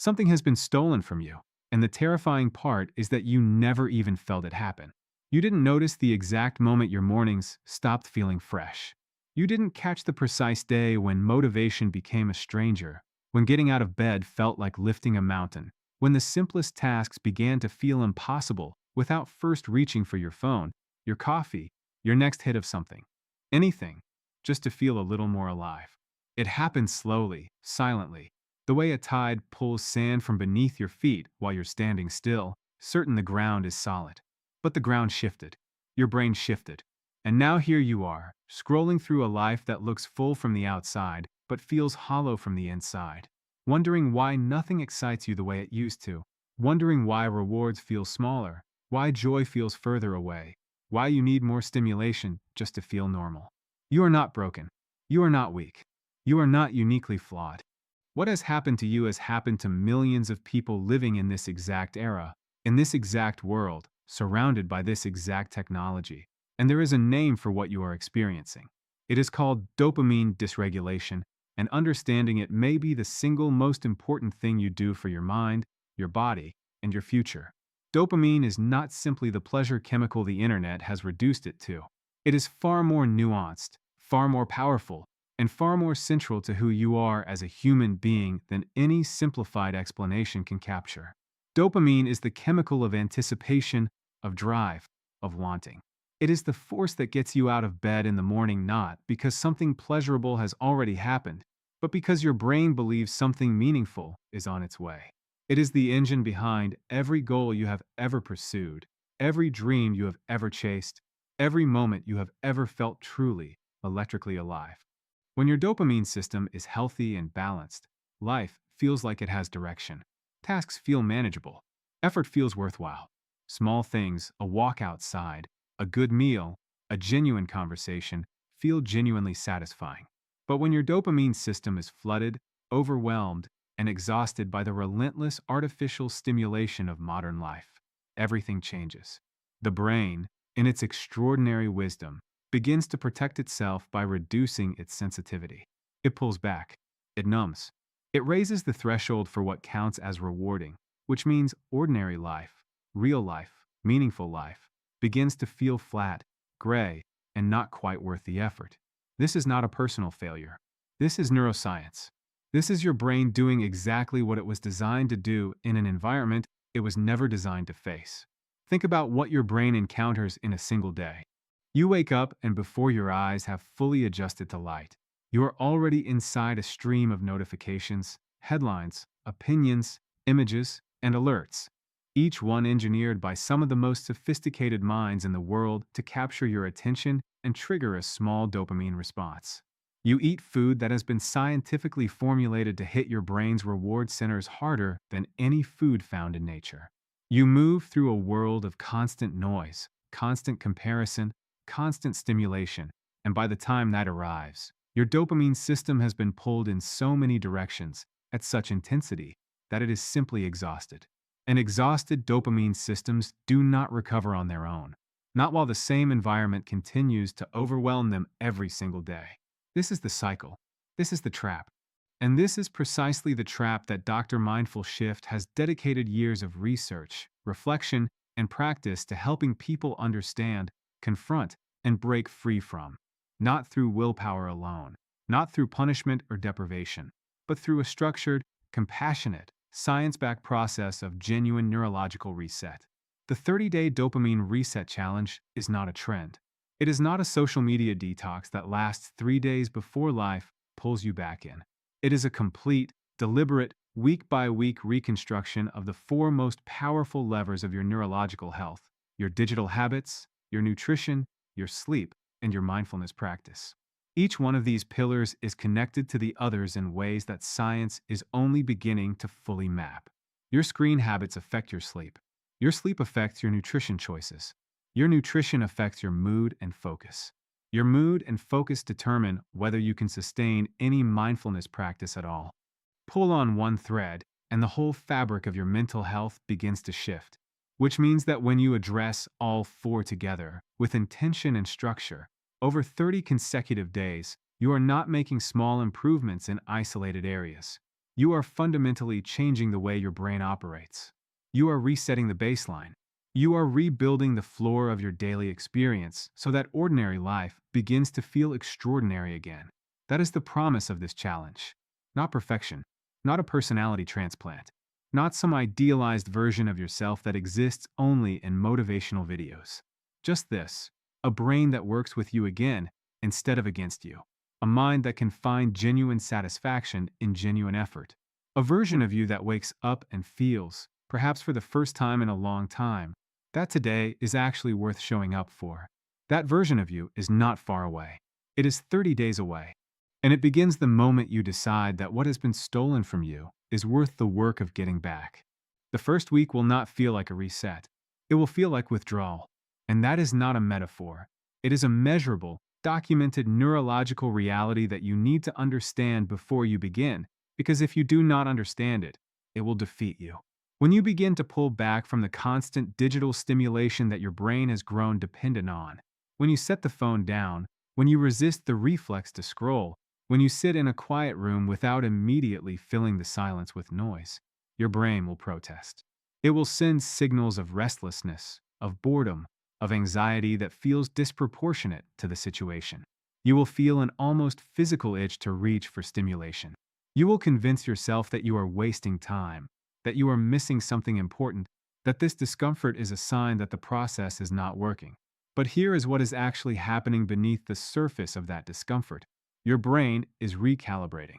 Something has been stolen from you, and the terrifying part is that you never even felt it happen. You didn't notice the exact moment your mornings stopped feeling fresh. You didn't catch the precise day when motivation became a stranger, when getting out of bed felt like lifting a mountain, when the simplest tasks began to feel impossible without first reaching for your phone, your coffee, your next hit of something. Anything, just to feel a little more alive. It happened slowly, silently, the way a tide pulls sand from beneath your feet while you're standing still, certain the ground is solid. But the ground shifted. Your brain shifted. And now here you are, scrolling through a life that looks full from the outside, but feels hollow from the inside. Wondering why nothing excites you the way it used to. Wondering why rewards feel smaller, why joy feels further away, why you need more stimulation just to feel normal. You are not broken. You are not weak. You are not uniquely flawed. What has happened to you has happened to millions of people living in this exact era, in this exact world, surrounded by this exact technology. And there is a name for what you are experiencing. It is called dopamine dysregulation, and understanding it may be the single most important thing you do for your mind, your body, and your future. Dopamine is not simply the pleasure chemical the internet has reduced it to. It is far more nuanced, far more powerful, and far more central to who you are as a human being than any simplified explanation can capture. Dopamine is the chemical of anticipation, of drive, of wanting. It is the force that gets you out of bed in the morning not because something pleasurable has already happened, but because your brain believes something meaningful is on its way. It is the engine behind every goal you have ever pursued, every dream you have ever chased, every moment you have ever felt truly, electrically alive. When your dopamine system is healthy and balanced, life feels like it has direction. Tasks feel manageable. Effort feels worthwhile. Small things, a walk outside, a good meal, a genuine conversation, feel genuinely satisfying. But when your dopamine system is flooded, overwhelmed, and exhausted by the relentless artificial stimulation of modern life, everything changes. The brain, in its extraordinary wisdom, begins to protect itself by reducing its sensitivity. It pulls back. It numbs. It raises the threshold for what counts as rewarding, which means ordinary life, real life, meaningful life, begins to feel flat, gray, and not quite worth the effort. This is not a personal failure. This is neuroscience. This is your brain doing exactly what it was designed to do in an environment it was never designed to face. Think about what your brain encounters in a single day. You wake up and before your eyes have fully adjusted to light, you are already inside a stream of notifications, headlines, opinions, images, and alerts, each one engineered by some of the most sophisticated minds in the world to capture your attention and trigger a small dopamine response. You eat food that has been scientifically formulated to hit your brain's reward centers harder than any food found in nature. You move through a world of constant noise, constant comparison, constant stimulation, and by the time that arrives, your dopamine system has been pulled in so many directions at such intensity that it is simply exhausted. And exhausted dopamine systems do not recover on their own, not while the same environment continues to overwhelm them every single day. This is the cycle. This is the trap. And this is precisely the trap that Dr. Mindful Shift has dedicated years of research, reflection, and practice to helping people understand, confront, and break free from. Not through willpower alone, not through punishment or deprivation, but through a structured, compassionate, science-backed process of genuine neurological reset. The 30-day Dopamine Reset Challenge is not a trend. It is not a social media detox that lasts 3 days before life pulls you back in. It is a complete, deliberate, week-by-week reconstruction of the 4 most powerful levers of your neurological health: your digital habits, your nutrition, your sleep, and your mindfulness practice. Each one of these pillars is connected to the others in ways that science is only beginning to fully map. Your screen habits affect your sleep. Your sleep affects your nutrition choices. Your nutrition affects your mood and focus. Your mood and focus determine whether you can sustain any mindfulness practice at all. Pull on one thread, and the whole fabric of your mental health begins to shift, which means that when you address all 4 together, with intention and structure, over 30 consecutive days, you are not making small improvements in isolated areas. You are fundamentally changing the way your brain operates. You are resetting the baseline. You are rebuilding the floor of your daily experience so that ordinary life begins to feel extraordinary again. That is the promise of this challenge. Not perfection, not a personality transplant, not some idealized version of yourself that exists only in motivational videos. Just this: a brain that works with you again instead of against you. A mind that can find genuine satisfaction in genuine effort. A version of you that wakes up and feels, perhaps for the first time in a long time, that today is actually worth showing up for. That version of you is not far away. It is 30 days away. And it begins the moment you decide that what has been stolen from you is worth the work of getting back. The first week will not feel like a reset. It will feel like withdrawal. And that is not a metaphor. It is a measurable, documented neurological reality that you need to understand before you begin, because if you do not understand it, it will defeat you. When you begin to pull back from the constant digital stimulation that your brain has grown dependent on, when you set the phone down, when you resist the reflex to scroll, when you sit in a quiet room without immediately filling the silence with noise, your brain will protest. It will send signals of restlessness, of boredom, of anxiety that feels disproportionate to the situation. You will feel an almost physical itch to reach for stimulation. You will convince yourself that you are wasting time, that you are missing something important, that this discomfort is a sign that the process is not working. But here is what is actually happening beneath the surface of that discomfort. Your brain is recalibrating.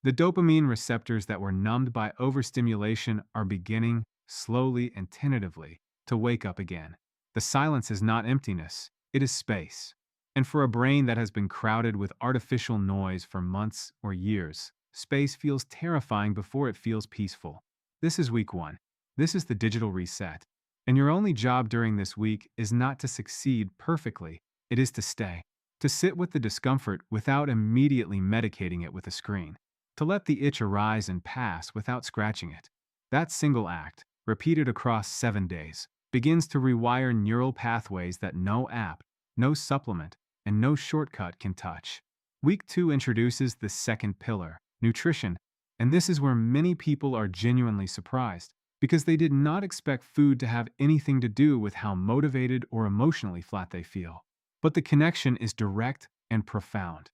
The dopamine receptors that were numbed by overstimulation are beginning, slowly and tentatively, to wake up again. The silence is not emptiness, it is space. And for a brain that has been crowded with artificial noise for months or years, space feels terrifying before it feels peaceful. This is week 1. This is the digital reset. And your only job during this week is not to succeed perfectly, it is to stay. To sit with the discomfort without immediately medicating it with a screen. To let the itch arise and pass without scratching it. That single act, repeated across 7 days, begins to rewire neural pathways that no app, no supplement, and no shortcut can touch. Week 2 introduces the second pillar, nutrition, and this is where many people are genuinely surprised, because they did not expect food to have anything to do with how motivated or emotionally flat they feel. But the connection is direct and profound.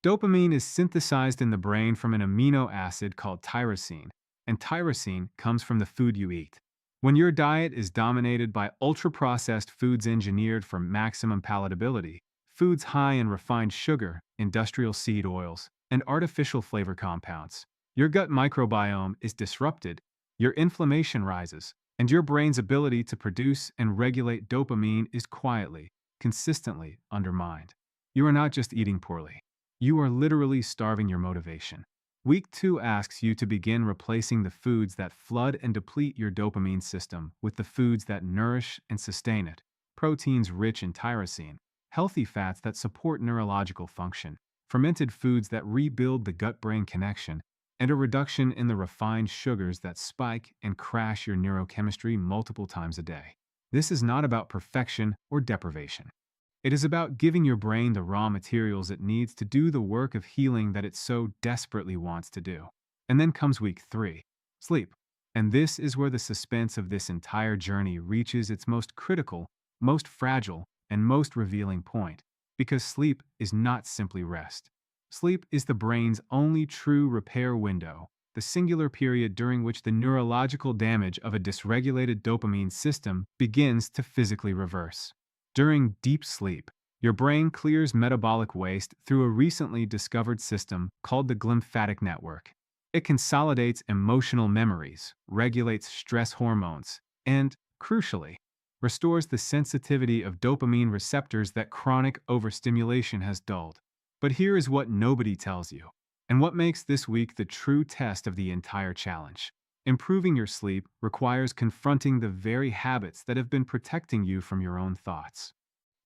Dopamine is synthesized in the brain from an amino acid called tyrosine, and tyrosine comes from the food you eat. When your diet is dominated by ultra-processed foods engineered for maximum palatability, foods high in refined sugar, industrial seed oils, and artificial flavor compounds, your gut microbiome is disrupted, your inflammation rises, and your brain's ability to produce and regulate dopamine is quietly, consistently undermined. You are not just eating poorly. You are literally starving your motivation. Week 2 asks you to begin replacing the foods that flood and deplete your dopamine system with the foods that nourish and sustain it. Proteins rich in tyrosine, healthy fats that support neurological function, fermented foods that rebuild the gut-brain connection, and a reduction in the refined sugars that spike and crash your neurochemistry multiple times a day. This is not about perfection or deprivation. It is about giving your brain the raw materials it needs to do the work of healing that it so desperately wants to do. And then comes week 3, sleep. And this is where the suspense of this entire journey reaches its most critical, most fragile, and most revealing point. Because sleep is not simply rest. Sleep is the brain's only true repair window, the singular period during which the neurological damage of a dysregulated dopamine system begins to physically reverse. During deep sleep, your brain clears metabolic waste through a recently discovered system called the glymphatic network. It consolidates emotional memories, regulates stress hormones, and, crucially, restores the sensitivity of dopamine receptors that chronic overstimulation has dulled. But here is what nobody tells you, and what makes this week the true test of the entire challenge. Improving your sleep requires confronting the very habits that have been protecting you from your own thoughts.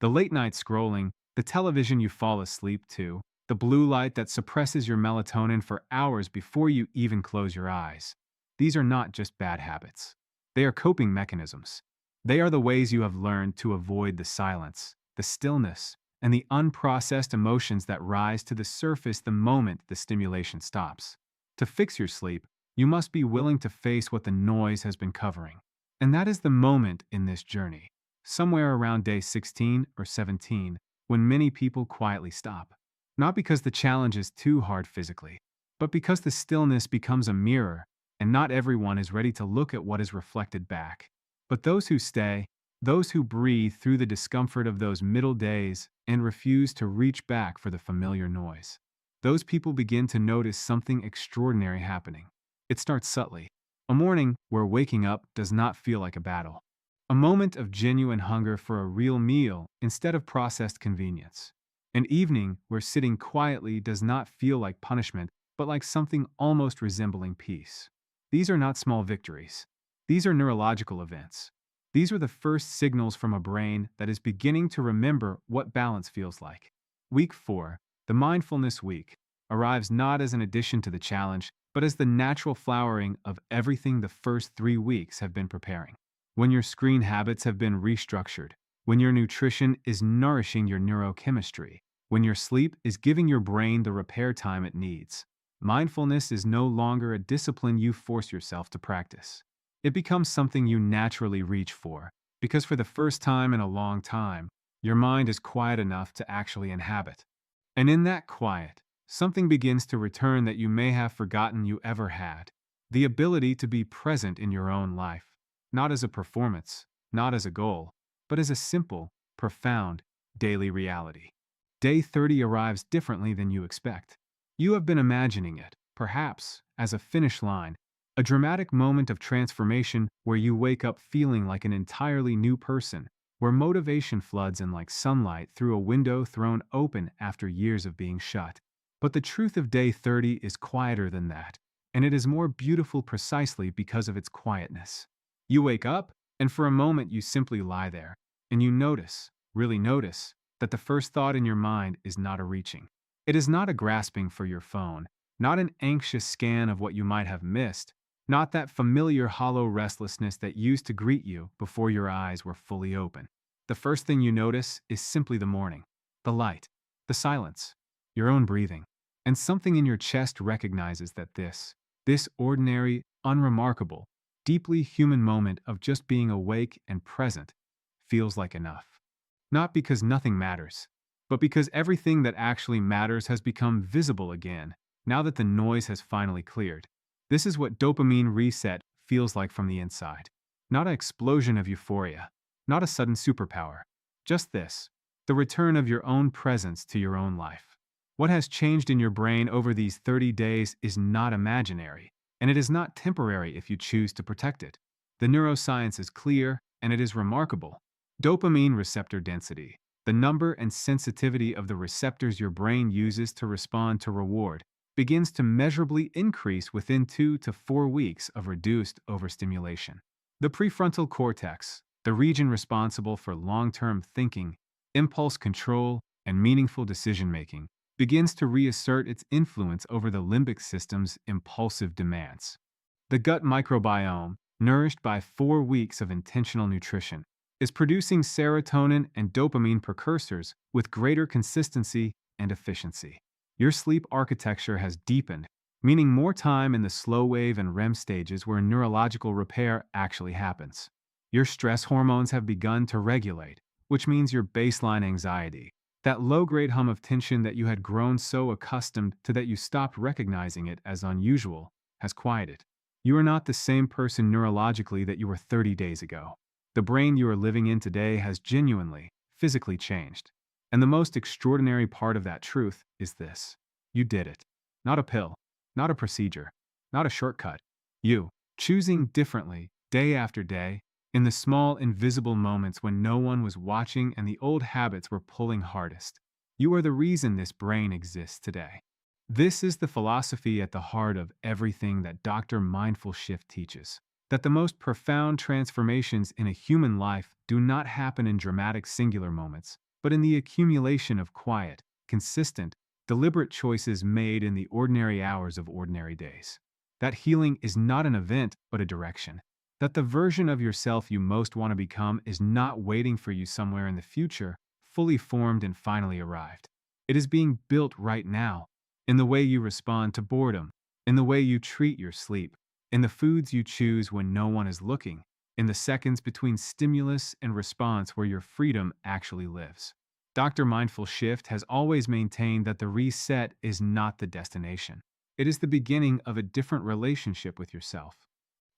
The late-night scrolling, the television you fall asleep to, the blue light that suppresses your melatonin for hours before you even close your eyes. These are not just bad habits. They are coping mechanisms. They are the ways you have learned to avoid the silence, the stillness, and the unprocessed emotions that rise to the surface the moment the stimulation stops. To fix your sleep, You must be willing to face what the noise has been covering. And that is the moment in this journey, somewhere around day 16 or 17, when many people quietly stop. Not because the challenge is too hard physically, but because the stillness becomes a mirror, and not everyone is ready to look at what is reflected back. But those who stay, those who breathe through the discomfort of those middle days and refuse to reach back for the familiar noise, those people begin to notice something extraordinary happening. It starts subtly. A morning where waking up does not feel like a battle. A moment of genuine hunger for a real meal instead of processed convenience. An evening where sitting quietly does not feel like punishment, but like something almost resembling peace. These are not small victories. These are neurological events. These are the first signals from a brain that is beginning to remember what balance feels like. Week 4, the mindfulness week, arrives not as an addition to the challenge, but as the natural flowering of everything the first 3 weeks have been preparing. When your screen habits have been restructured, when your nutrition is nourishing your neurochemistry, when your sleep is giving your brain the repair time it needs, mindfulness is no longer a discipline you force yourself to practice. It becomes something you naturally reach for, because for the first time in a long time, your mind is quiet enough to actually inhabit. And in that quiet, something begins to return that you may have forgotten you ever had. The ability to be present in your own life, not as a performance, not as a goal, but as a simple, profound, daily reality. Day 30 arrives differently than you expect. You have been imagining it, perhaps, as a finish line, a dramatic moment of transformation where you wake up feeling like an entirely new person, where motivation floods in like sunlight through a window thrown open after years of being shut. But the truth of day 30 is quieter than that, and it is more beautiful precisely because of its quietness. You wake up, and for a moment you simply lie there, and you notice, really notice, that the first thought in your mind is not a reaching. It is not a grasping for your phone, not an anxious scan of what you might have missed, not that familiar hollow restlessness that used to greet you before your eyes were fully open. The first thing you notice is simply the morning, the light, the silence, your own breathing. And something in your chest recognizes that this ordinary, unremarkable, deeply human moment of just being awake and present feels like enough. Not because nothing matters, but because everything that actually matters has become visible again, now that the noise has finally cleared. This is what dopamine reset feels like from the inside. Not an explosion of euphoria, not a sudden superpower. Just this, the return of your own presence to your own life. What has changed in your brain over these 30 days is not imaginary, and it is not temporary if you choose to protect it. The neuroscience is clear, and it is remarkable. Dopamine receptor density, the number and sensitivity of the receptors your brain uses to respond to reward, begins to measurably increase within 2 to 4 weeks of reduced overstimulation. The prefrontal cortex, the region responsible for long-term thinking, impulse control, and meaningful decision-making, begins to reassert its influence over the limbic system's impulsive demands. The gut microbiome, nourished by 4 weeks of intentional nutrition, is producing serotonin and dopamine precursors with greater consistency and efficiency. Your sleep architecture has deepened, meaning more time in the slow wave and REM stages where neurological repair actually happens. Your stress hormones have begun to regulate, which means your baseline anxiety, that low-grade hum of tension that you had grown so accustomed to that you stopped recognizing it as unusual, has quieted. You are not the same person neurologically that you were 30 days ago. The brain you are living in today has genuinely, physically changed. And the most extraordinary part of that truth is this. You did it. Not a pill, not a procedure, not a shortcut. You, choosing differently, day after day, in the small, invisible moments when no one was watching and the old habits were pulling hardest. You are the reason this brain exists today. This is the philosophy at the heart of everything that Dr. Mindful Shift teaches. That the most profound transformations in a human life do not happen in dramatic singular moments, but in the accumulation of quiet, consistent, deliberate choices made in the ordinary hours of ordinary days. That healing is not an event, but a direction. That the version of yourself you most want to become is not waiting for you somewhere in the future, fully formed and finally arrived. It is being built right now, in the way you respond to boredom, in the way you treat your sleep, in the foods you choose when no one is looking, in the seconds between stimulus and response where your freedom actually lives. Dr. Mindful Shift has always maintained that the reset is not the destination. It is the beginning of a different relationship with yourself.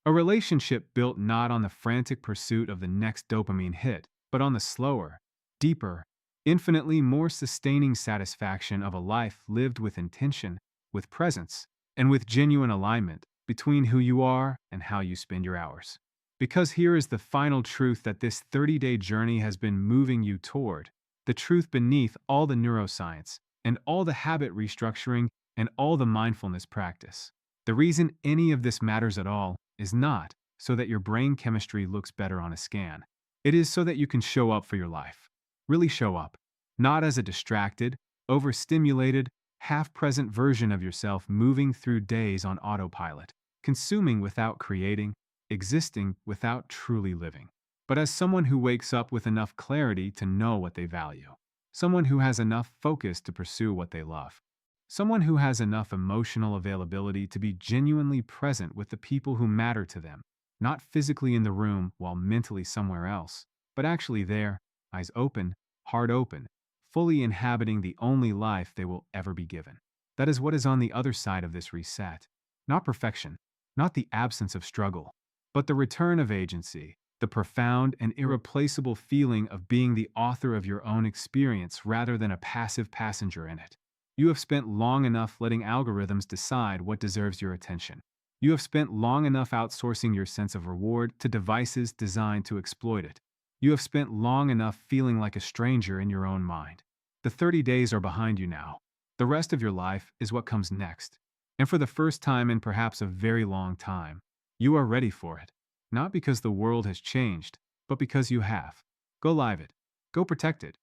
A relationship built not on the frantic pursuit of the next dopamine hit, but on the slower, deeper, infinitely more sustaining satisfaction of a life lived with intention, with presence, and with genuine alignment between who you are and how you spend your hours. Because here is the final truth that this 30-day journey has been moving you toward, the truth beneath all the neuroscience and all the habit restructuring and all the mindfulness practice. The reason any of this matters at all is not so that your brain chemistry looks better on a scan. It is so that you can show up for your life. Really show up. Not as a distracted, overstimulated, half-present version of yourself moving through days on autopilot, consuming without creating, existing without truly living. But as someone who wakes up with enough clarity to know what they value. Someone who has enough focus to pursue what they love. Someone who has enough emotional availability to be genuinely present with the people who matter to them, not physically in the room while mentally somewhere else, but actually there, eyes open, heart open, fully inhabiting the only life they will ever be given. That is what is on the other side of this reset. Not perfection, not the absence of struggle, but the return of agency, the profound and irreplaceable feeling of being the author of your own experience rather than a passive passenger in it. You have spent long enough letting algorithms decide what deserves your attention. You have spent long enough outsourcing your sense of reward to devices designed to exploit it. You have spent long enough feeling like a stranger in your own mind. The 30 days are behind you now. The rest of your life is what comes next. And for the first time in perhaps a very long time, you are ready for it. Not because the world has changed, but because you have. Go live it. Go protect it.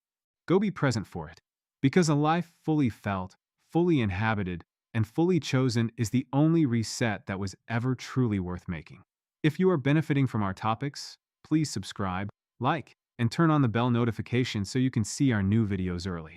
Go be present for it. Because a life fully felt, fully inhabited, and fully chosen is the only reset that was ever truly worth making. If you are benefiting from our topics, please subscribe, like, and turn on the bell notification so you can see our new videos early.